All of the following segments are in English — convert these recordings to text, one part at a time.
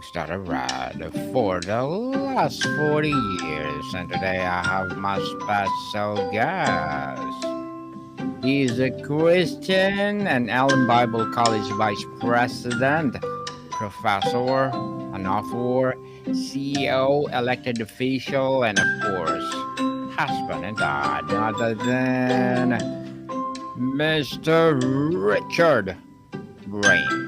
books that I read for the last 40 years, and today I have my special guest. He's a Christian and Allen Bible College Vice President, Professor, an author, CEO, elected official, and of course, husband and dad, none other than Mr. Richard Brains.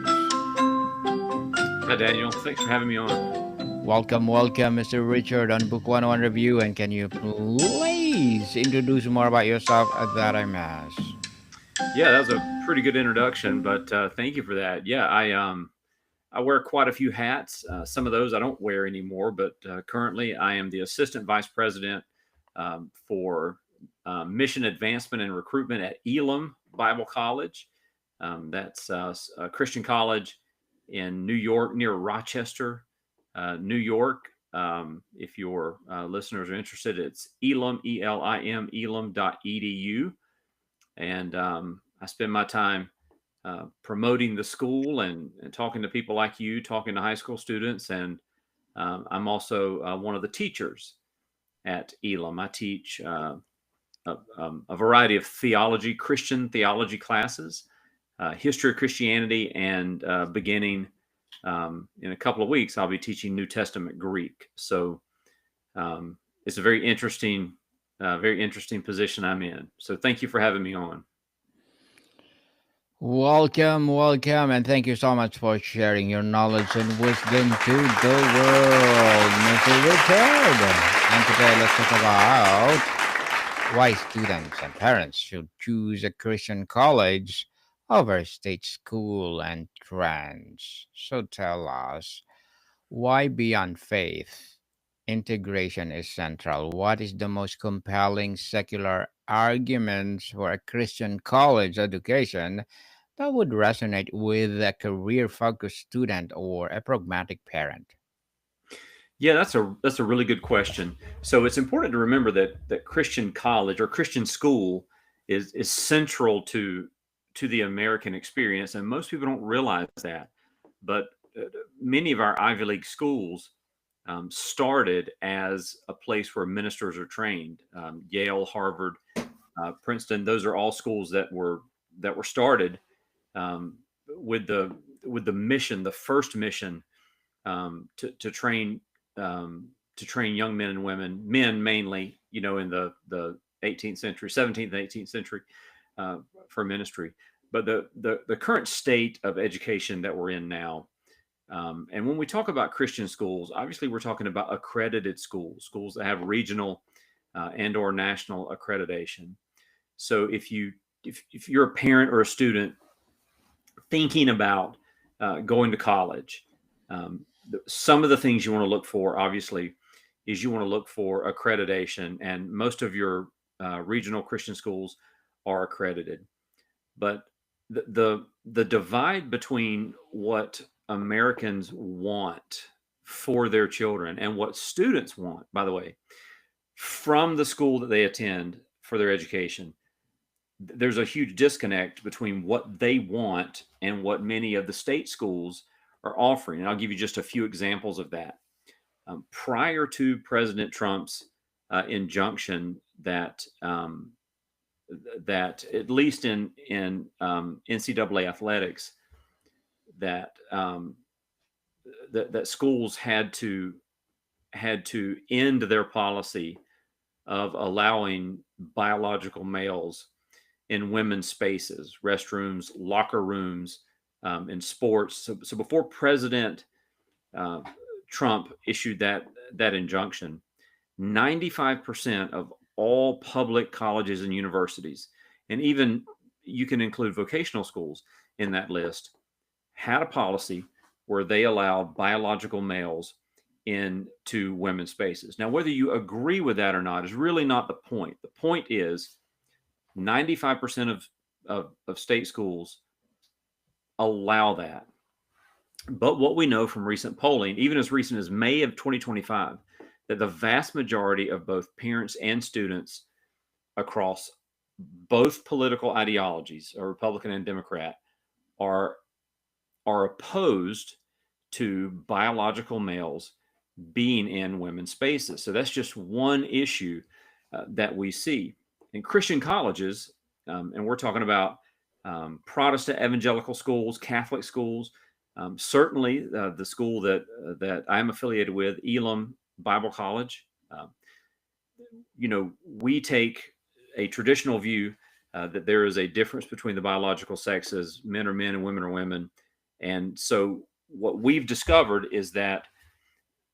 Hi, Daniel. Thanks for having me on. Welcome, Mr. Richard on Book 101 Review. And can you please introduce more about yourself that I miss? Yeah, that was a pretty good introduction, but thank you for that. Yeah, I wear quite a few hats. Some of those I don't wear anymore, but currently I am the Assistant Vice President for Mission Advancement and Recruitment at Elam Bible College. That's a Christian college in New York, near Rochester, New York. If your listeners are interested, it's Elam, Elim, elam.edu. And I spend my time promoting the school and talking to people like you, talking to high school students. And I'm also one of the teachers at Elam. I teach a variety of theology, Christian theology classes, history of Christianity, and beginning in a couple of weeks, I'll be teaching New Testament Greek. So it's a very interesting position I'm in. So thank you for having me on. Welcome, and thank you so much for sharing your knowledge and wisdom to the world, Mr. Richard. And today, let's talk about why students and parents should choose a Christian college over state school and trends. So tell us, why beyond faith? Integration is central. What is the most compelling secular arguments for a Christian college education that would resonate with a career focused student or a pragmatic parent? Yeah, that's a really good question. So it's important to remember that Christian college or Christian school is central to the American experience, and most people don't realize that. But many of our Ivy League schools started as a place where ministers are trained. Yale, Harvard, Princeton; those are all schools that were started um, with the mission, the first mission to train young men and women, men mainly, in the 18th century, 17th, 18th century, uh, for ministry. But the current state of education that we're in now, and when we talk about Christian schools, obviously we're talking about accredited schools, schools that have regional and/or national accreditation. So if you're a parent or a student thinking about going to college, some of the things you want to look for, obviously, is you want to look for accreditation, and most of your regional Christian schools are accredited. But the divide between what Americans want for their children and what students want, by the way, from the school that they attend for their education, there's a huge disconnect between what they want and what many of the state schools are offering. And I'll give you just a few examples of that. Prior to President Trump's injunction that at least in NCAA athletics, that that schools had to end their policy of allowing biological males in women's spaces, restrooms, locker rooms, in sports. So before President uh, Trump issued that injunction, 95% of all public colleges and universities, and even you can include vocational schools in that list, had a policy where they allowed biological males into women's spaces. Now, whether you agree with that or not is really not the point. The point is 95% of state schools allow that. But what we know from recent polling, even as recent as May of 2025, that the vast majority of both parents and students across both political ideologies, or Republican and Democrat, are are opposed to biological males being in women's spaces. So that's just one issue that we see in Christian colleges, and we're talking about Protestant evangelical schools, Catholic schools. Certainly, the school that I'm affiliated with, Elam Bible College. We take a traditional view that there is a difference between the biological sexes, men are men and women are women, and so what we've discovered is that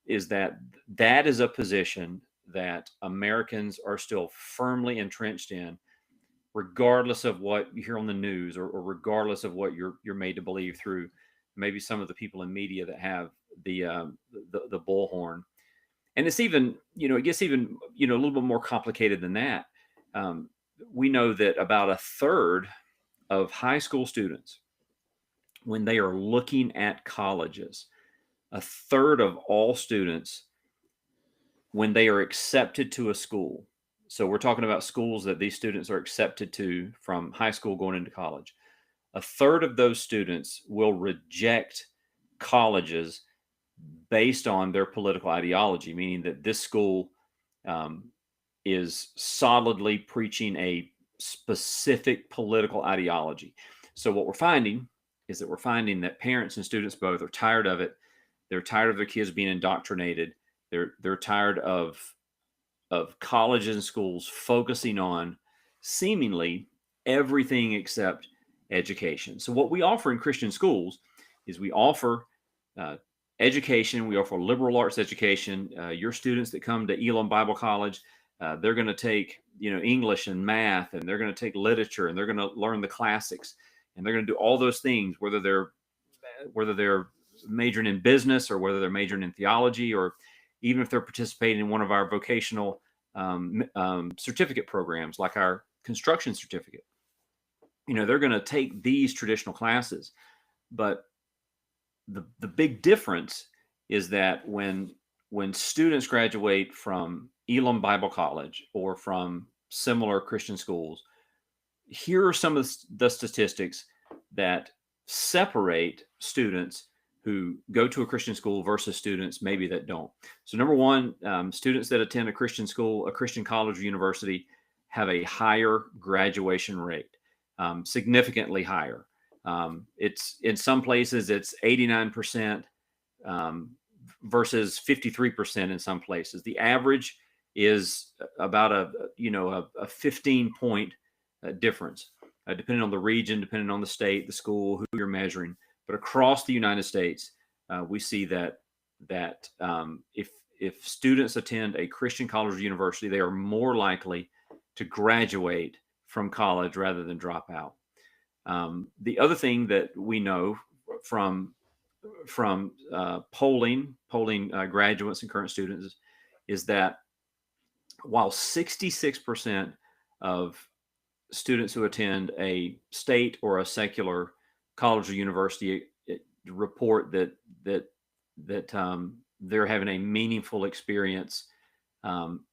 that is a position that Americans are still firmly entrenched in, regardless of what you hear on the news, or regardless of what you're made to believe through maybe some of the people in media that have the bullhorn. And it's even, it gets even, a little bit more complicated than that. We know that about a third of high school students, when they are looking at colleges, a third of all students, when they are accepted to a school, so we're talking about schools that these students are accepted to from high school going into college, a third of those students will reject colleges based on their political ideology, meaning that this school is solidly preaching a specific political ideology. So what we're finding is that parents and students both are tired of it. They're tired of their kids being indoctrinated. They're tired of colleges and schools focusing on seemingly everything except education. So what we offer in Christian schools is we offer education. We offer liberal arts education. Your students that come to Elam Bible College, they're going to take English and math, and they're going to take literature, and they're going to learn the classics, and they're going to do all those things, whether they're majoring in business, or whether they're majoring in theology, or even if they're participating in one of our vocational certificate programs, like our construction certificate. They're going to take these traditional classes. But the big difference is that when students graduate from Elam Bible College or from similar Christian schools, here are some of the statistics that separate students who go to a Christian school versus students maybe that don't. So number one, students that attend a Christian school, a Christian college or university, have a higher graduation rate, significantly higher. It's in some places it's 89% versus 53% in some places. The average is about a 15-point difference, depending on the region, depending on the state, the school, who you're measuring. But across the United States, we see that if students attend a Christian college or university, they are more likely to graduate from college rather than drop out. The other thing that we know from polling graduates and current students is that while 66% of students who attend a state or a secular college or university report that they're having a meaningful experience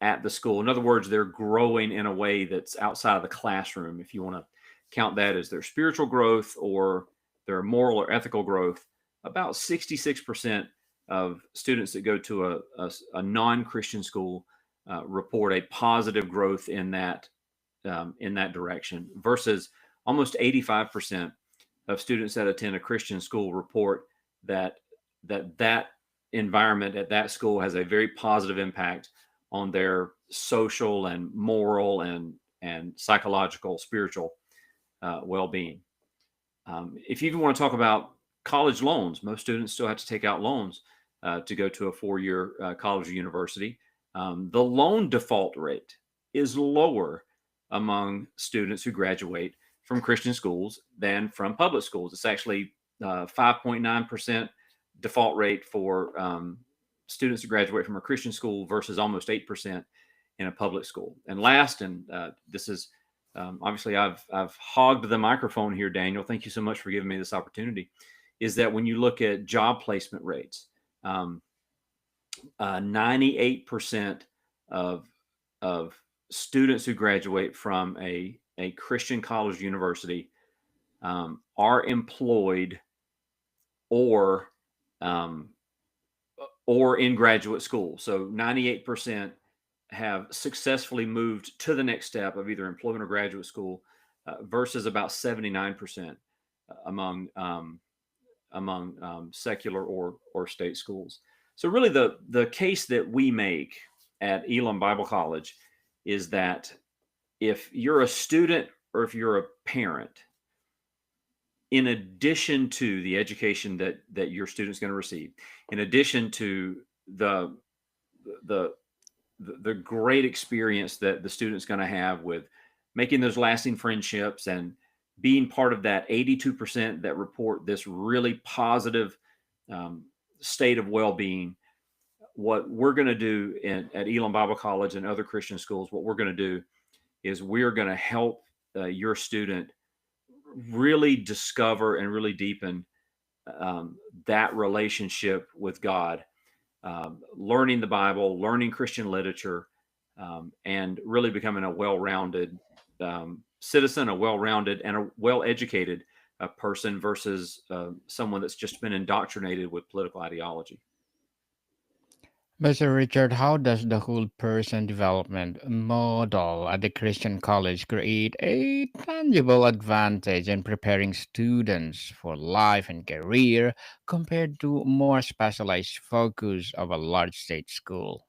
at the school. In other words, they're growing in a way that's outside of the classroom, if you want to count that as their spiritual growth or their moral or ethical growth. About 66% of students that go to a non-Christian school report a positive growth in that direction, versus almost 85% of students that attend a Christian school report that environment at that school has a very positive impact on their social and moral and psychological, spiritual well-being. If you even want to talk about college loans, most students still have to take out loans to go to a 4-year college or university. The loan default rate is lower among students who graduate from Christian schools than from public schools. It's actually 5.9% default rate for students who graduate from a Christian school versus almost 8% in a public school. And last, and this is obviously I've hogged the microphone here, Daniel. Thank you so much for giving me this opportunity. Is that when you look at job placement rates, 98% of students who graduate from a Christian college university are employed or um, or in graduate school. So 98% have successfully moved to the next step of either employment or graduate school, versus about 79% among secular or state schools. So really, the case that we make at Elam Bible College is that if you're a student or if you're a parent, in addition to the education that your student's going to receive, in addition to the the the great experience that the student's going to have with making those lasting friendships and being part of that 82% that report this really positive um, state of well-being. What we're going to do at Elam Bible College and other Christian schools, what we're going to do is we're going to help your student really discover and really deepen that relationship with God, learning the Bible, learning Christian literature, and really becoming a well-rounded citizen, a well-rounded and a well-educated person versus someone that's just been indoctrinated with political ideology. Mr. Richard, how does the whole person development model at the Christian college create a tangible advantage in preparing students for life and career compared to more specialized focus of a large state school?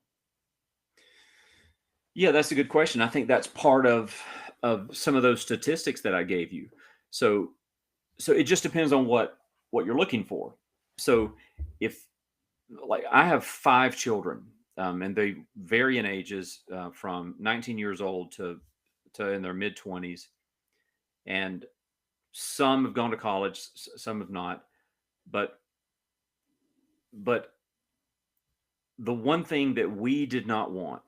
Yeah, that's a good question. I think that's part of some of those statistics that I gave you. So so it just depends on what you're looking for. So if like I have five children, and they vary in ages, from 19 years old to in their mid 20s, and some have gone to college, some have not. But but the one thing that we did not want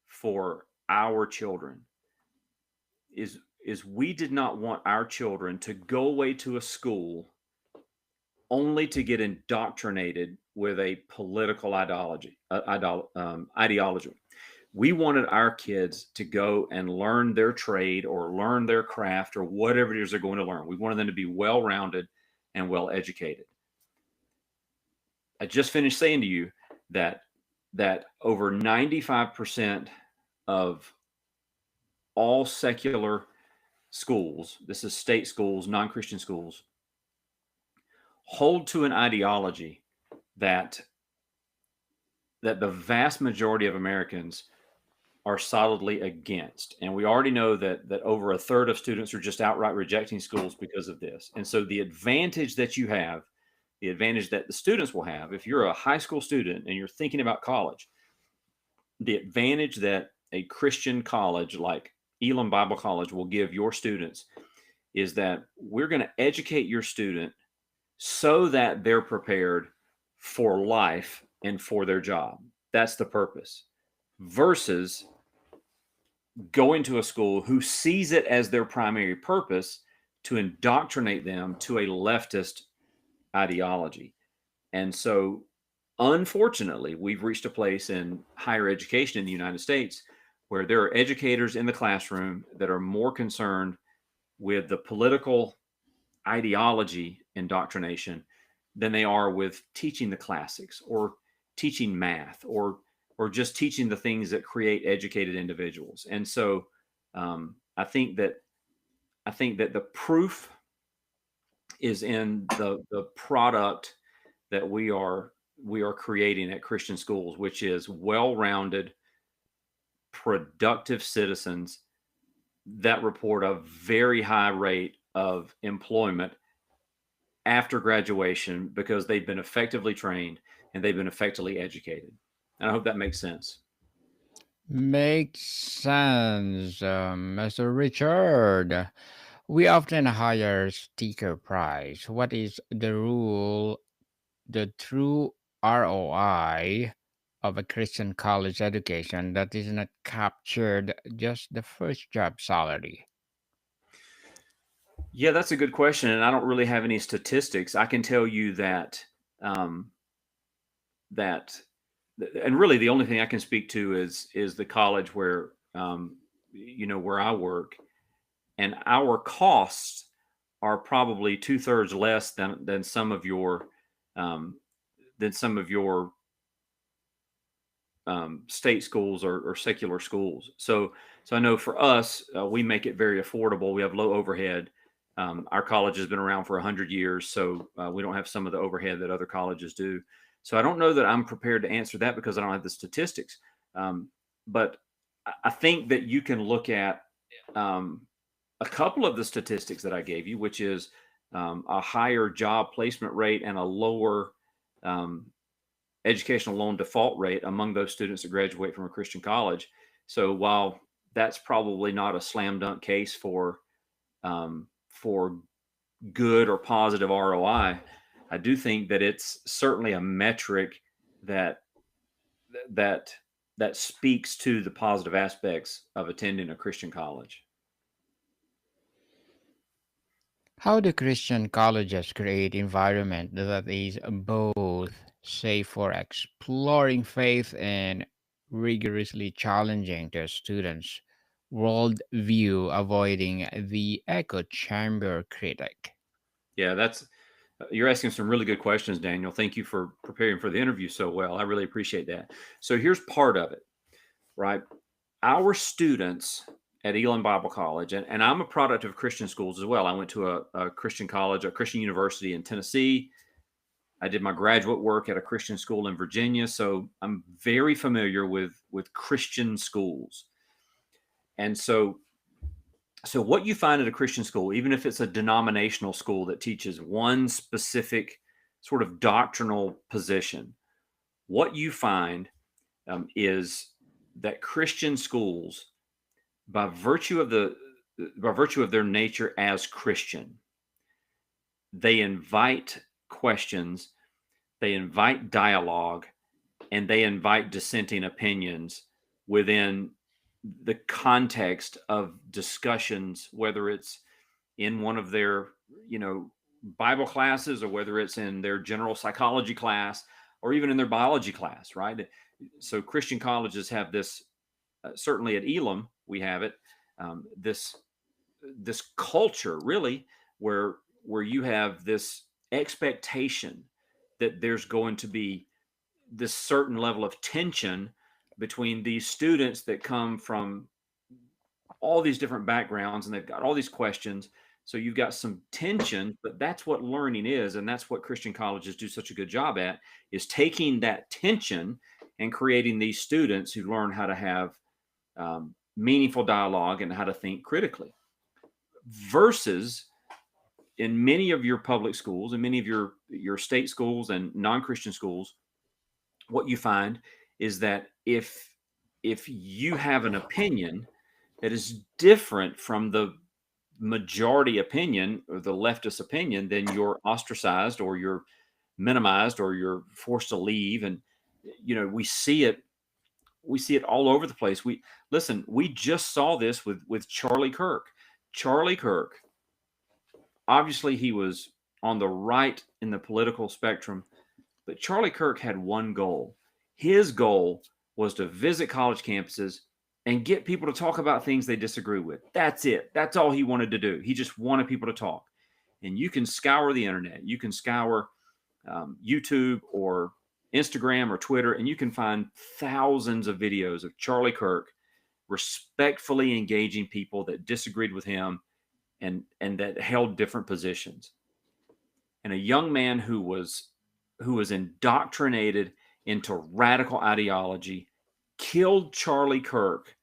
for our children is we did not want our children to go away to a school only to get indoctrinated with a political ideology. We wanted our kids to go and learn their trade or learn their craft or whatever it is they're going to learn. We wanted them to be well rounded and well educated. I just finished saying to you that over 95% of all secular schools, this is state schools, non-Christian schools, hold to an ideology that the vast majority of Americans are solidly against. And we already know that over a third of students are just outright rejecting schools because of this. And so the advantage that you have, the advantage that the students will have, if you're a high school student and you're thinking about college, the advantage that a Christian college like Elam Bible College will give your students is that we're going to educate your student so that they're prepared for life and for their job. That's the purpose. Versus going to a school who sees it as their primary purpose to indoctrinate them to a leftist ideology. And so, unfortunately, we've reached a place in higher education in the United States where there are educators in the classroom that are more concerned with the political ideology indoctrination than they are with teaching the classics or teaching math or just teaching the things that create educated individuals. And so I think that the proof is in the product that we are creating at Christian schools, which is well-rounded, productive citizens that report a very high rate of employment after graduation because they've been effectively trained and they've been effectively educated. And I hope that makes sense. Makes sense, Mr. Richard. We often hire sticker price. What is the rule, the true ROI of a Christian college education that is not captured just the first job salary? Yeah, that's a good question, and I don't really have any statistics. I can tell you that um, that, and really the only thing I can speak to is the college where where I work, and our costs are probably two thirds less than some of your um, than some of your state schools or secular schools. So I know for us, we make it very affordable. We have low overhead. Our college has been around for 100 years, so we don't have some of the overhead that other colleges do. So I don't know that I'm prepared to answer that because I don't have the statistics. But I think that you can look at a couple of the statistics that I gave you, which is a higher job placement rate and a lower um, educational loan default rate among those students that graduate from a Christian college. So while that's probably not a slam dunk case for good or positive ROI, I do think that it's certainly a metric that that that speaks to the positive aspects of attending a Christian college. How do Christian colleges create environment that is both safe for exploring faith and rigorously challenging their students' worldview, avoiding the echo chamber critic? Yeah, that's you're asking some really good questions, Daniel. Thank you for preparing for the interview so well. I really appreciate that. So here's part of it, right? Our students at Elam Bible College, and I'm a product of Christian schools as well. I went to a Christian college, a Christian university in Tennessee. I did my graduate work at a Christian school in Virginia, so I'm very familiar with Christian schools. And so what you find at a Christian school, even if it's a denominational school that teaches one specific sort of doctrinal position, what you find is that Christian schools, by virtue of their nature as Christian, they invite questions, they invite dialogue, and they invite dissenting opinions within the context of discussions, whether it's in one of their, Bible classes, or whether it's in their general psychology class, or even in their biology class, right? So Christian colleges have this. Certainly at Elam, we have it. This culture, really, where you have this expectation that there's going to be this certain level of tension between these students that come from all these different backgrounds and they've got all these questions. So you've got some tension, but that's what learning is, and that's what Christian colleges do such a good job at, is taking that tension and creating these students who learn how to have meaningful dialogue and how to think critically. Versus in many of your public schools and many of your state schools and non-Christian schools, what you find is that if you have an opinion that is different from the majority opinion or the leftist opinion, then you're ostracized or you're minimized or you're forced to leave. And we see it all over the place. We just saw this with Charlie Kirk. Charlie Kirk, obviously he was on the right in the political spectrum, but Charlie Kirk had one goal. His goal was to visit college campuses and get people to talk about things they disagree with. That's it. That's all he wanted to do. He just wanted people to talk. And you can scour the internet. You can scour YouTube or Instagram or Twitter, and you can find thousands of videos of Charlie Kirk respectfully engaging people that disagreed with him and that held different positions. And a young man who was indoctrinated into radical ideology killed Charlie Kirk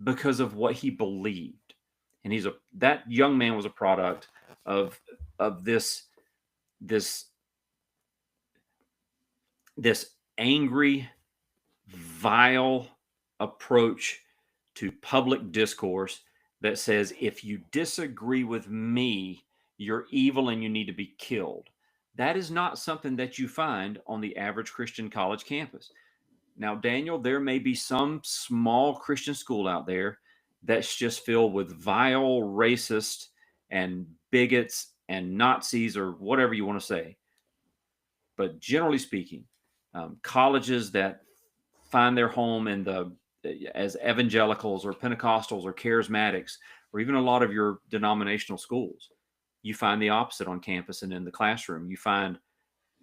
because of what he believed. And that young man was a product of this angry, vile approach to public discourse that says, if you disagree with me, you're evil and you need to be killed. That is not something that you find on the average Christian college campus. Now, Daniel, there may be some small Christian school out there that's just filled with vile racists and bigots and Nazis or whatever you want to say. But generally speaking, colleges that find their home as evangelicals or Pentecostals or charismatics, or even a lot of your denominational schools, you find the opposite on campus and in the classroom. You find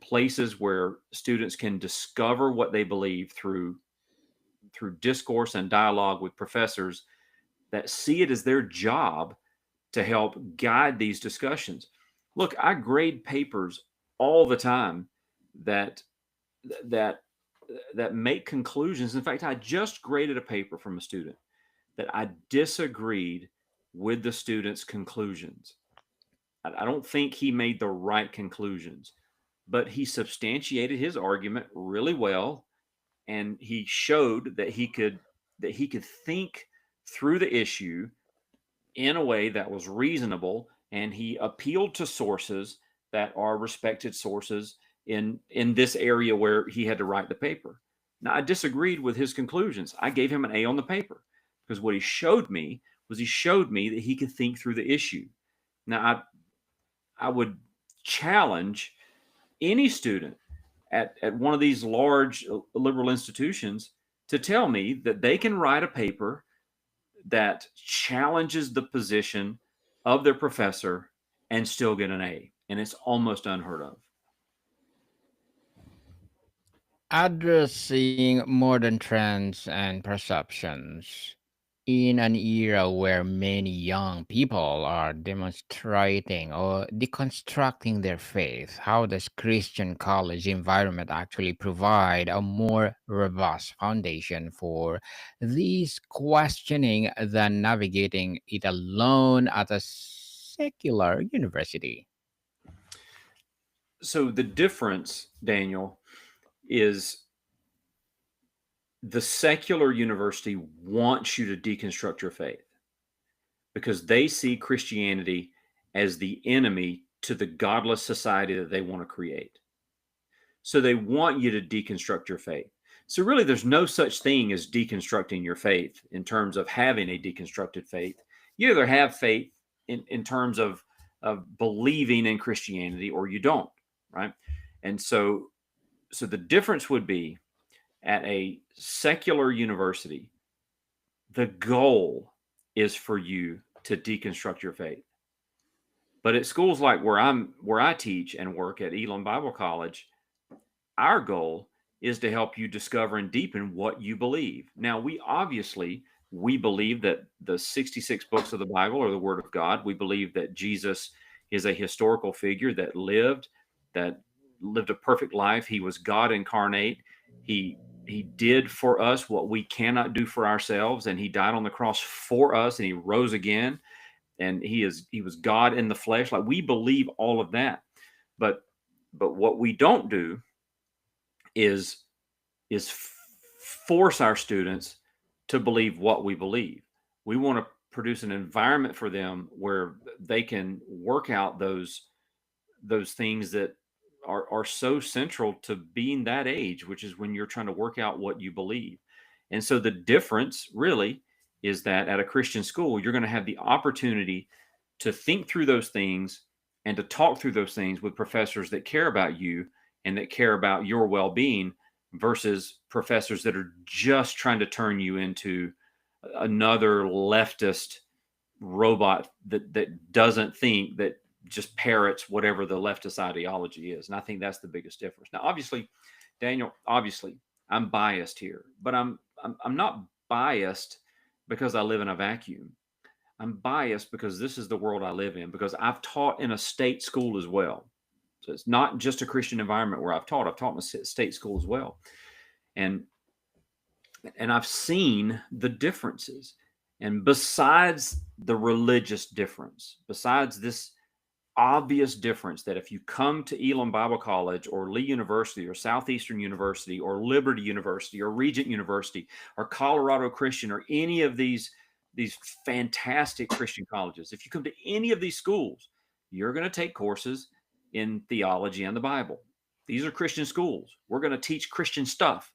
places where students can discover what they believe through discourse and dialogue with professors that see it as their job to help guide these discussions. Look, I grade papers all the time that that that make conclusions. In fact, I just graded a paper from a student that I disagreed with the student's conclusions. I don't think he made the right conclusions, but he substantiated his argument really well, and he showed that he could think through the issue in a way that was reasonable, and he appealed to sources that are respected sources in this area where he had to write the paper. Now, I disagreed with his conclusions. I gave him an A on the paper because what he showed me that he could think through the issue. Now, I would challenge any student at one of these large liberal institutions to tell me that they can write a paper that challenges the position of their professor and still get an A. And it's almost unheard of. Addressing modern trends and perceptions in an era where many young people are demonstrating or deconstructing their faith, how does Christian college environment actually provide a more robust foundation for these questioning than navigating it alone at a secular university? So the difference, Daniel, is the secular university wants you to deconstruct your faith because they see Christianity as the enemy to the godless society that they want to create. So they want you to deconstruct your faith. So really, there's no such thing as deconstructing your faith in terms of having a deconstructed faith. You either have faith in terms of believing in Christianity or you don't, right? And so the difference would be at a secular university, the goal is for you to deconstruct your faith. But at schools like where I teach and work at Elam Bible College, our goal is to help you discover and deepen what you believe. Now, we believe that the 66 books of the Bible are the Word of God. We believe that Jesus is a historical figure that lived a perfect life. He was God incarnate. He did for us what we cannot do for ourselves, and he died on the cross for us, and he rose again, and he was God in the flesh. Like, we believe all of that, but what we don't do is force our students to believe what we believe. We want to produce an environment for them where they can work out those things that are so central to being that age, which is when you're trying to work out what you believe. And so the difference really is that at a Christian school, you're going to have the opportunity to think through those things and to talk through those things with professors that care about you and that care about your well-being versus professors that are just trying to turn you into another leftist robot that doesn't think, that just parrots whatever the leftist ideology is. And I think that's the biggest difference. Now, obviously, Daniel, I'm biased here, but I'm not biased because I live in a vacuum. I'm biased because this is the world I live in, because I've taught in a state school as well. So it's not just a Christian environment where I've taught in a state school as well. And I've seen the differences. And besides the religious difference, besides this obvious difference that if you come to Elam Bible College or Lee University or Southeastern University or Liberty University or Regent University or Colorado Christian or any of these fantastic Christian colleges, if you come to any of these schools, you're going to take courses in theology and the Bible. These are Christian schools. We're going to teach Christian stuff.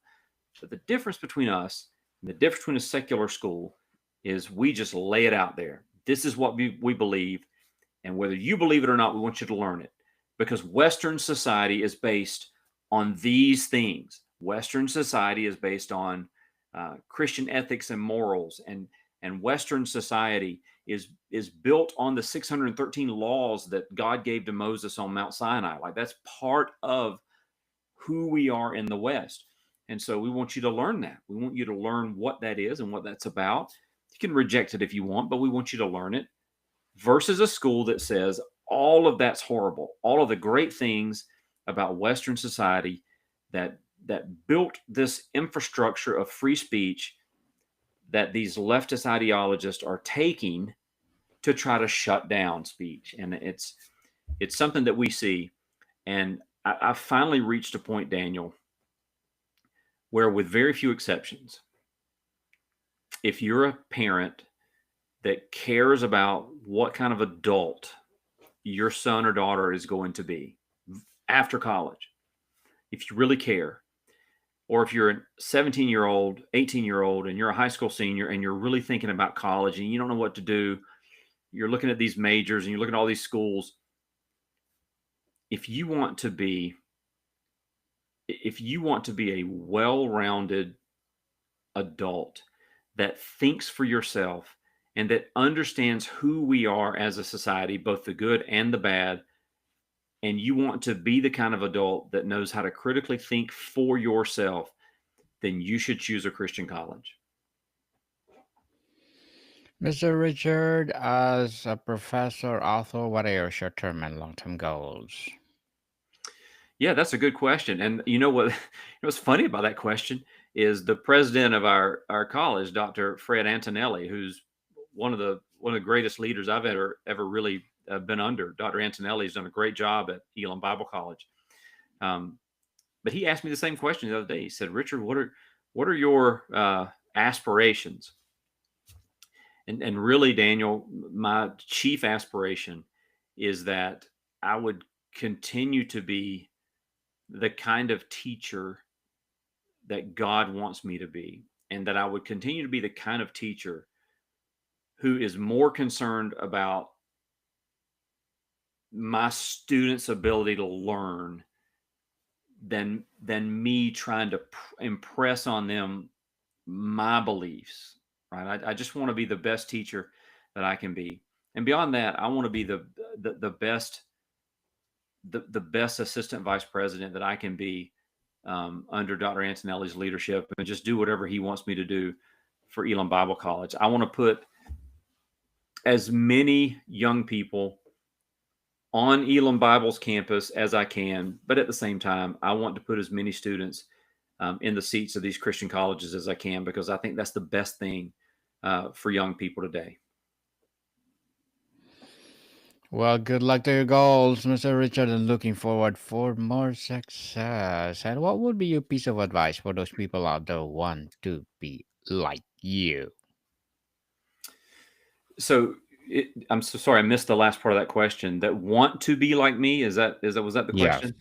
But the difference between us and the difference between a secular school is we just lay it out there. This is what we believe. And whether you believe it or not, we want you to learn it, because Western society is based on these things. Western society is based on Christian ethics and morals, and Western society is built on the 613 laws that God gave to Moses on Mount Sinai. Like, that's part of who we are in the West. And so we want you to learn that. We want you to learn what that is and what that's about. You can reject it if you want, but we want you to learn it, versus a school that says all of that's horrible, all of the great things about Western society that built this infrastructure of free speech that these leftist ideologists are taking to try to shut down speech. And it's something that we see. And I finally reached a point, Daniel, where, with very few exceptions, if you're a parent that cares about what kind of adult your son or daughter is going to be after college, if you really care, or if you're a 17-year-old, 18-year-old, and you're a high school senior and you're really thinking about college and you don't know what to do, you're looking at these majors and you're looking at all these schools. If you want to be a well-rounded adult that thinks for yourself and that understands who we are as a society, both the good and the bad, and you want to be the kind of adult that knows how to critically think for yourself, then you should choose a Christian college. Mr. Richard, as a professor, author, what are your short-term and long-term goals? Yeah, that's a good question. And you know what? What's funny about that question is the president of our college, Dr. Fred Antonelli, who's one of the greatest leaders I've ever really been under. Dr. Antonelli has done a great job at Elam Bible College. But he asked me the same question the other day. He said, "Richard, what are your aspirations?" And really, Daniel, my chief aspiration is that I would continue to be the kind of teacher that God wants me to be, and that I would continue to be the kind of teacher who is more concerned about my students' ability to learn than me trying to impress on them my beliefs. Right? I just want to be the best teacher that I can be, and beyond that, I want to be the best assistant vice president that I can be under Dr. Antonelli's leadership, and just do whatever he wants me to do for Elam Bible College. I want to put as many young people on Elam Bible's campus as I can, but at the same time, I want to put as many students in the seats of these Christian colleges as I can, because I think that's the best thing for young people today. Well, good luck to your goals, Mr. Richard, and looking forward for more success. And what would be your piece of advice for those people out there who want to be like you? So I'm so sorry, I missed the last part of that question. That want to be like me? Was that the Yes. question?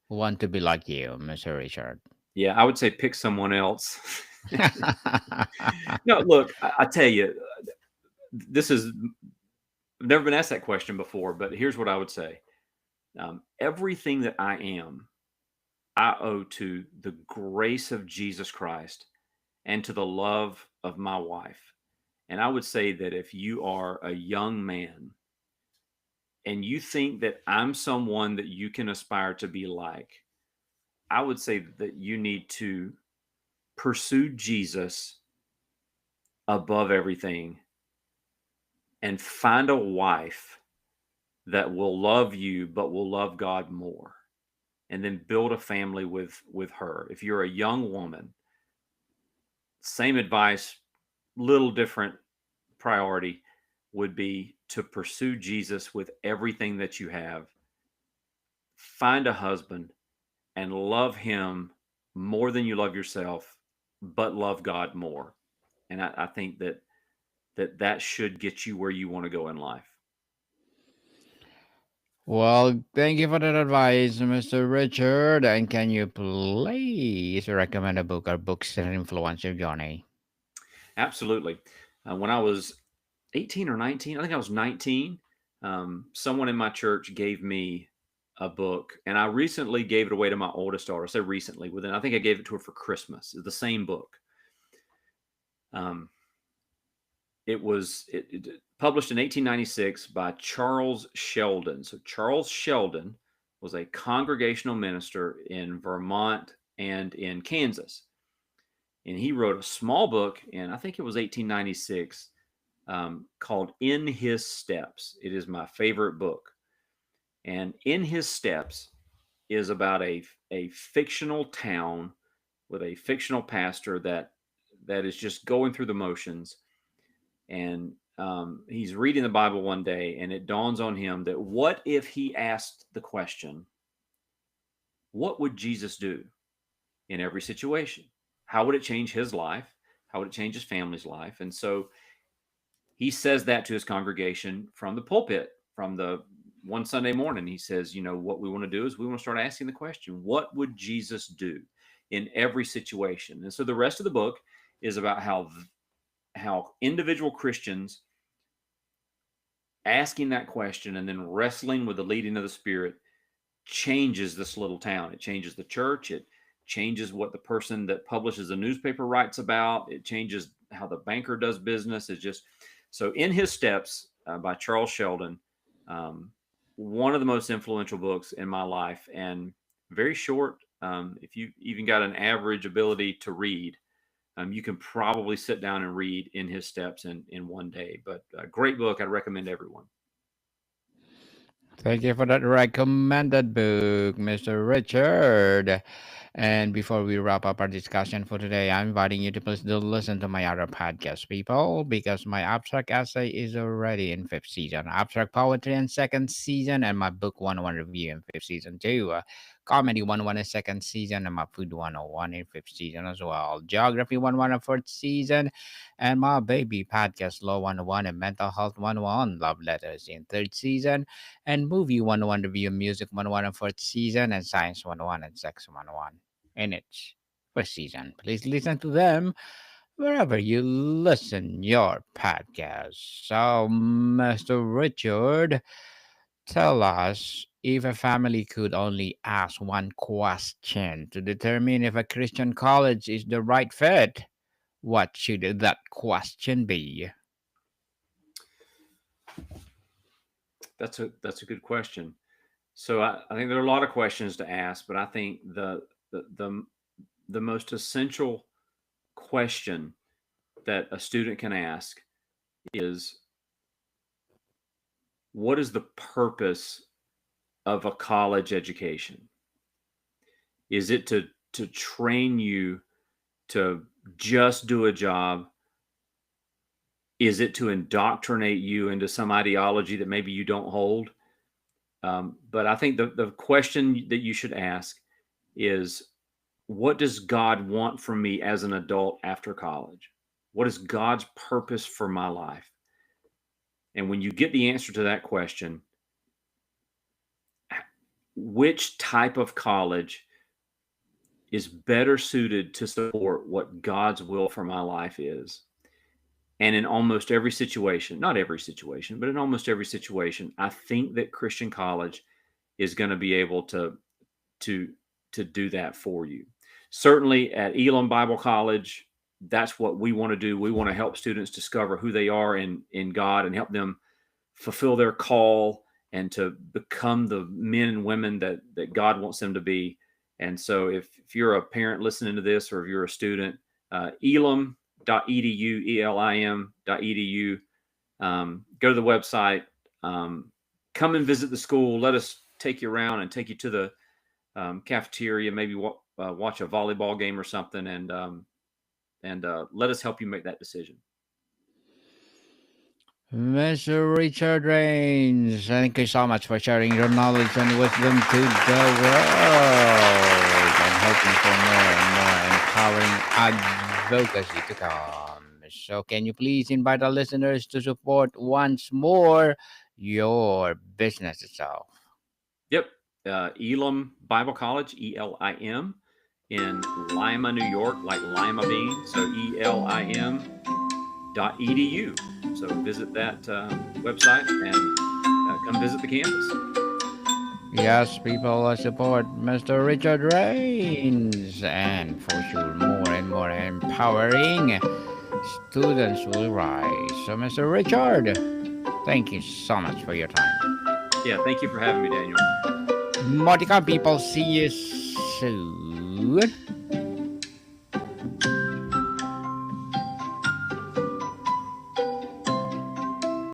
Want to be like you, Mr. Richard. Yeah, I would say pick someone else. No, look, I tell you, I've never been asked that question before, but here's what I would say. Everything that I am, I owe to the grace of Jesus Christ and to the love of my wife. And I would say that if you are a young man and you think that I'm someone that you can aspire to be like, I would say that you need to pursue Jesus above everything and find a wife that will love you but will love God more, and then build a family with her. If you're a young woman, same advice, little different priority, would be to pursue Jesus with everything that you have. Find a husband and love him more than you love yourself, but love God more. And I think that should get you where you want to go in life. Well, thank you for that advice, Mr. Richard. And can you please recommend a book or books that influence your journey? Absolutely. When I was 18 or 19, I think I was 19, someone in my church gave me a book, and I recently gave it away to my oldest daughter. I say recently, I think I gave it to her for Christmas. It's the same book. It was published in 1896 by Charles Sheldon. So Charles Sheldon was a congregational minister in Vermont and in Kansas. And he wrote a small book in, I think it was 1896, called In His Steps. It is my favorite book. And In His Steps is about a fictional town with a fictional pastor that is just going through the motions. And he's reading the Bible one day, and it dawns on him that what if he asked the question, what would Jesus do in every situation? How would it change his life? How would it change his family's life? And so he says that to his congregation from the pulpit, from the one Sunday morning. He says, what we want to do is we want to start asking the question, what would Jesus do in every situation? And so the rest of the book is about how individual Christians asking that question and then wrestling with the leading of the Spirit changes this little town. It changes the church. It changes what the person that publishes a newspaper writes about. It changes how the banker does business. It's just so In His Steps by Charles Sheldon, one of the most influential books in my life, and very short. If you even got an average ability to read, you can probably sit down and read In His Steps in one day. But a great book. I'd recommend everyone. Thank you for that recommended book, Mr. Richard. And before we wrap up our discussion for today, I'm inviting you to please do listen to my other podcast, people, because my abstract essay is already in fifth season, abstract poetry in second season, and my book 101 review in fifth season too. Comedy 101 in second season, and my food 101 in fifth season as well. Geography 101 in fourth season, and my baby podcast Law 101 and Mental Health 101 Love Letters in third season, and Movie 101 review, Music 101 in fourth season, and Science 101 and Sex 101 in its first season. Please listen to them wherever you listen your podcast. So, Mr. Richard, tell us, if a family could only ask one question to determine if a Christian college is the right fit, what should that question be? That's a good question. So I think there are a lot of questions to ask, but I think the most essential question that a student can ask is, what is the purpose of a college education? Is it to train you to just do a job? Is it to indoctrinate you into some ideology that maybe you don't hold? But I think the question that you should ask is, what does God want from me as an adult after college? What is God's purpose for my life? And when you get the answer to that question, which type of college is better suited to support what God's will for my life is? And in almost every situation, not every situation, but in almost every situation, I think that Christian college is going to be able to do that for you. Certainly at Elam Bible College, that's what we want to do. We want to help students discover who they are in God and help them fulfill their call and to become the men and women that God wants them to be. And so if you're a parent listening to this, or if you're a student, elam.edu, elim.edu, go to the website, come and visit the school. Let us take you around and take you to the cafeteria, maybe watch a volleyball game or something, and let us help you make that decision. Mr. Richard Rains, thank you so much for sharing your knowledge and wisdom to the world, and hoping for more and more empowering advocacy to come. So, can you please invite our listeners to support once more your business itself? Yep. Elam Bible College, ELIM, in Lima, New York, like lima bean. So ELIM.edu. So visit that website and come visit the campus. Yes, people support Mr. Richard Rains, and for sure more and more empowering students will rise. So, Mr. Richard, thank you so much for your time. Yeah, thank you for having me, Daniel. Monica people, see you soon.